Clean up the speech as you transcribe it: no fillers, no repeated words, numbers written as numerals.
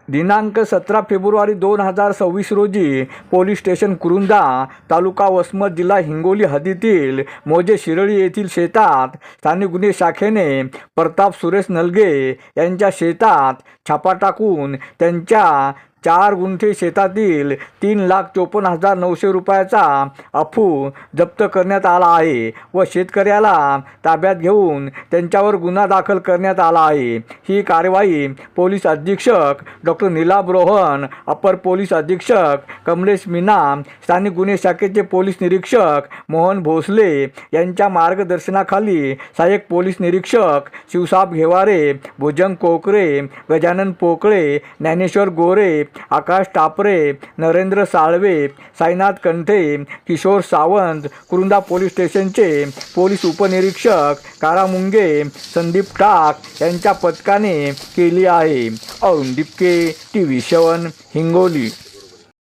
दिनांक 17 फेब्रुवारी 2026 रोजी police station Kurunda, तालुका वसमत, जिल्हा हिंगोली हद्दीतील मोजे शिरळी येथील शेतात स्थानिक गुन्हे शाखेने प्रताप सुरेश नलगे यांच्या शेतात छापा टाकून त्यांच्या 4 गुंठे शेतातील 3,54,900 रुपयाचा अफू जप्त करण्यात आला आहे व शेतकऱ्याला ताब्यात घेऊन त्यांच्यावर गुन्हा दाखल करण्यात आला आहे। ही कार्यवाही पोलीस अधीक्षक डॉक्टर नीलाभ रोहन, अपर पोलीस अधीक्षक कमलेश मीना, स्थानिक गुन्हे शाखेचे पोलीस निरीक्षक मोहन भोसले यांच्या मार्गदर्शनाखाली सहाय्यक पोलीस निरीक्षक शिवसाब घेवारे, भुजंग कोकरे, गजानन पोकळे, ज्ञानेश्वर गोरे, आकाश टापरे, नरेंद्र साळवे, साईनाथ कंठे, किशोर सावंत, कुरुंदा पोलीस स्टेशनचे पोलीस उपनिरीक्षक कारामुंगे, संदीप टाक यांच्या पथकाने केली आहे। अरुण डिपके, TV7 हिंगोली।